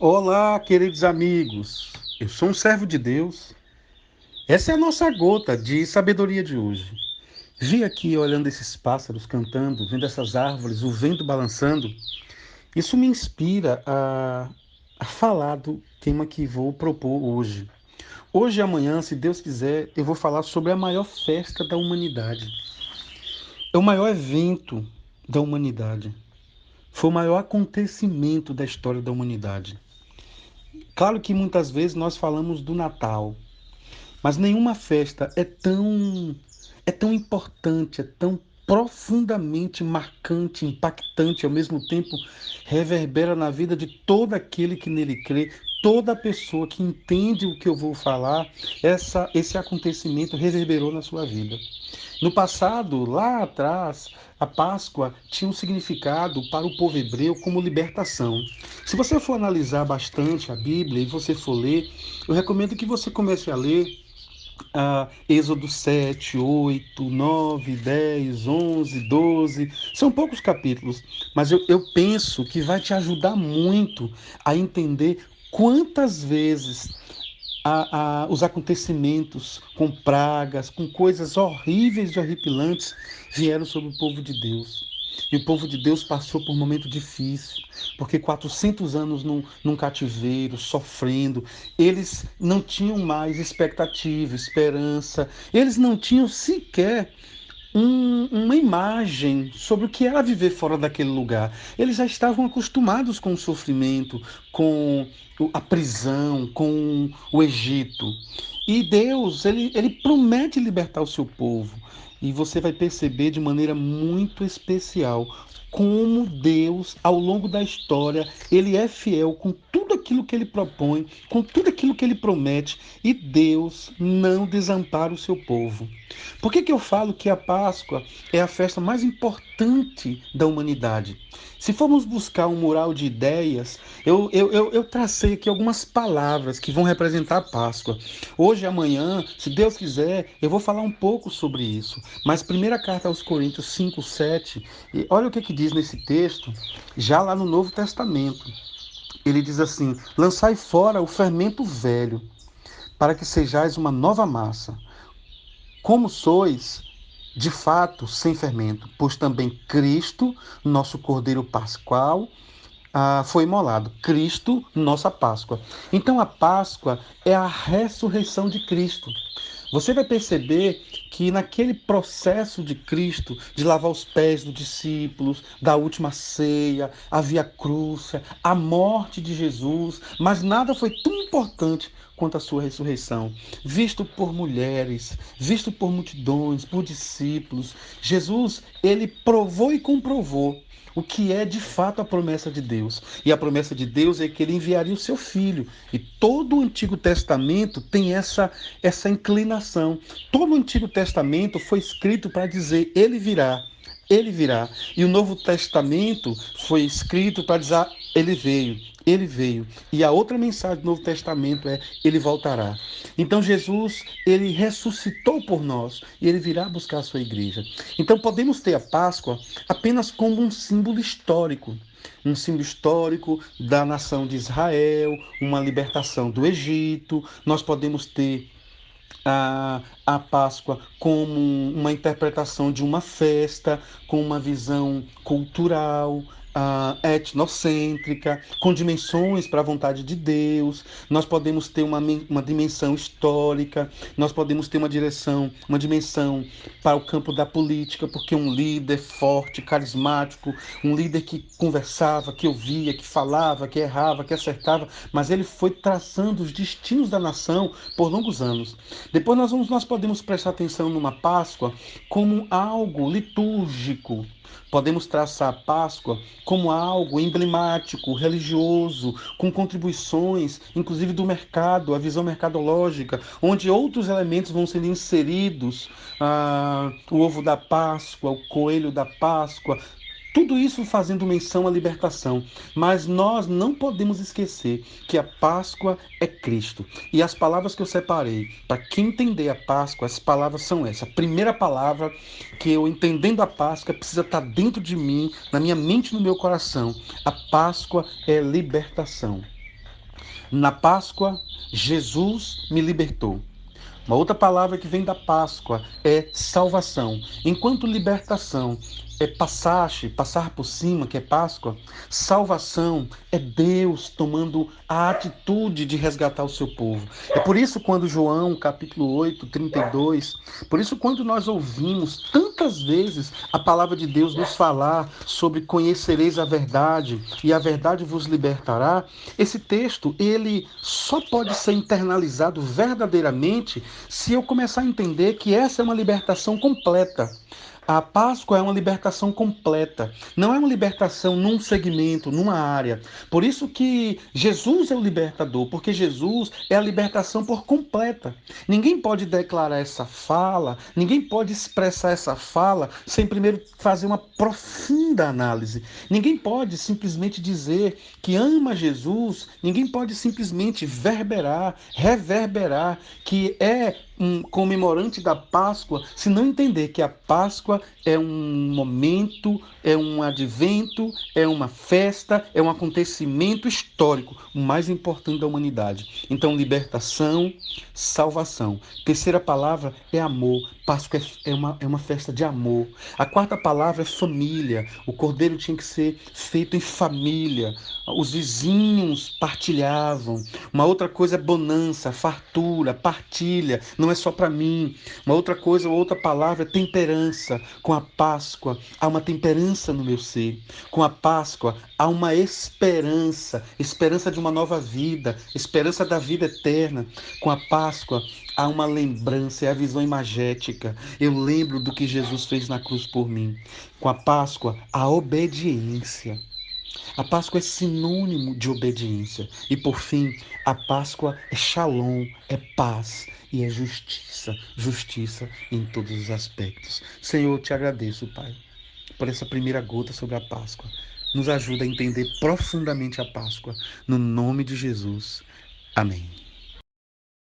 Olá, queridos amigos. Eu sou um servo de Deus. Essa é a nossa gota de sabedoria de hoje. Vi aqui olhando esses pássaros cantando, vendo essas árvores, o vento balançando. Isso me inspira a falar do tema que vou propor hoje. Hoje e amanhã, se Deus quiser, eu vou falar sobre a maior festa da humanidade. É o maior evento da humanidade. Foi o maior acontecimento da história da humanidade. Claro que muitas vezes nós falamos do Natal, mas nenhuma festa é tão importante, é tão profundamente marcante, impactante, ao mesmo tempo reverbera na vida de todo aquele que nele crê, toda pessoa que entende o que eu vou falar, esse acontecimento reverberou na sua vida. No passado, lá atrás, a Páscoa tinha um significado para o povo hebreu como libertação. Se você for analisar bastante a Bíblia e você for ler, eu recomendo que você comece a ler Êxodo 7, 8, 9, 10, 11, 12. São poucos capítulos, mas eu penso que vai te ajudar muito a entender quantas vezes os acontecimentos com pragas, com coisas horríveis e horripilantes vieram sobre o povo de Deus. E o povo de Deus passou por um momento difícil, porque 400 anos num cativeiro, sofrendo, eles não tinham mais expectativa, esperança, eles não tinham sequer uma imagem sobre o que era viver fora daquele lugar. Eles já estavam acostumados com o sofrimento, com a prisão, com o Egito. E Deus, ele promete libertar o seu povo. E você vai perceber de maneira muito especial como Deus, ao longo da história, ele é fiel com tudo aquilo que ele propõe, com tudo aquilo que ele promete, e Deus não desampara o seu povo. Por que eu falo que a Páscoa é a festa mais importante da humanidade? Se formos buscar um mural de ideias, eu tracei aqui algumas palavras que vão representar a Páscoa. Hoje e amanhã, se Deus quiser, eu vou falar um pouco sobre isso. Mas primeira carta aos Coríntios 5, 7, e olha o que diz nesse texto, já lá no Novo Testamento. Ele diz assim: lançai fora o fermento velho, para que sejais uma nova massa, como sois de fato sem fermento, pois também Cristo, nosso Cordeiro Pascual, foi imolado. Cristo, nossa Páscoa. Então a Páscoa é a ressurreição de Cristo. Você vai perceber que naquele processo de Cristo, de lavar os pés dos discípulos, da última ceia, a via crúcia, a morte de Jesus, mas nada foi tão importante quanto a sua ressurreição. Visto por mulheres, visto por multidões, por discípulos, Jesus, ele provou e comprovou o que é de fato a promessa de Deus. E a promessa de Deus é que ele enviaria o seu filho. E todo o Antigo Testamento tem essa inclinação. Todo o Antigo Testamento foi escrito para dizer: ele virá. Ele virá. E o Novo Testamento foi escrito para dizer: ele veio. Ele veio. E a outra mensagem do Novo Testamento é: ele voltará. Então Jesus, ele ressuscitou por nós e ele virá buscar a sua igreja. Então podemos ter a Páscoa apenas como um símbolo histórico da nação de Israel, uma libertação do Egito. Nós podemos ter a Páscoa como uma interpretação de uma festa, com uma visão cultural, etnocêntrica, com dimensões para a vontade de Deus. Nós podemos ter uma dimensão histórica, nós podemos ter uma dimensão para o campo da política, porque um líder forte, carismático, um líder que conversava, que ouvia, que falava, que errava, que acertava, mas ele foi traçando os destinos da nação por longos anos. Depois nós podemos prestar atenção numa Páscoa como algo litúrgico. Podemos traçar a Páscoa como algo emblemático, religioso, com contribuições, inclusive do mercado, a visão mercadológica, onde outros elementos vão sendo inseridos, o ovo da Páscoa, o coelho da Páscoa, tudo isso fazendo menção à libertação. Mas nós não podemos esquecer que a Páscoa é Cristo. E as palavras que eu separei, para quem entender a Páscoa, as palavras são essas. A primeira palavra que eu, entendendo a Páscoa, precisa estar dentro de mim, na minha mente e no meu coração. A Páscoa é libertação. Na Páscoa, Jesus me libertou. Uma outra palavra que vem da Páscoa é salvação. Enquanto libertação é passar por cima, que é Páscoa, salvação é Deus tomando a atitude de resgatar o seu povo. É por isso quando João, capítulo 8, 32, por isso quando nós ouvimos tantas vezes a palavra de Deus nos falar sobre conhecereis a verdade e a verdade vos libertará, esse texto, ele só pode ser internalizado verdadeiramente se eu começar a entender que essa é uma libertação completa. A Páscoa é uma libertação completa, não é uma libertação num segmento, numa área. Por isso que Jesus é o libertador, porque Jesus é a libertação por completa. Ninguém pode declarar essa fala, ninguém pode expressar essa fala sem primeiro fazer uma profunda análise. Ninguém pode simplesmente dizer que ama Jesus, ninguém pode simplesmente reverberar que é um comemorante da Páscoa, se não entender que a Páscoa é um momento, é um advento, é uma festa, é um acontecimento histórico, o mais importante da humanidade. Então, libertação, salvação. Terceira palavra é amor. Páscoa é uma festa de amor. A quarta palavra é família. O cordeiro tinha que ser feito em família. Os vizinhos partilhavam. Uma outra coisa é bonança, fartura, partilha. Não é só para mim. Uma outra coisa, outra palavra é temperança. Com a Páscoa há uma temperança no meu ser. Com a Páscoa há uma esperança, esperança de uma nova vida, esperança da vida eterna. Com a Páscoa há uma lembrança, é a visão imagética. Eu lembro do que Jesus fez na cruz por mim. Com a Páscoa, a obediência. A Páscoa é sinônimo de obediência. E por fim, a Páscoa é shalom, é paz e é justiça. Justiça em todos os aspectos. Senhor, eu te agradeço, Pai, por essa primeira gota sobre a Páscoa. Nos ajuda a entender profundamente a Páscoa. No nome de Jesus. Amém.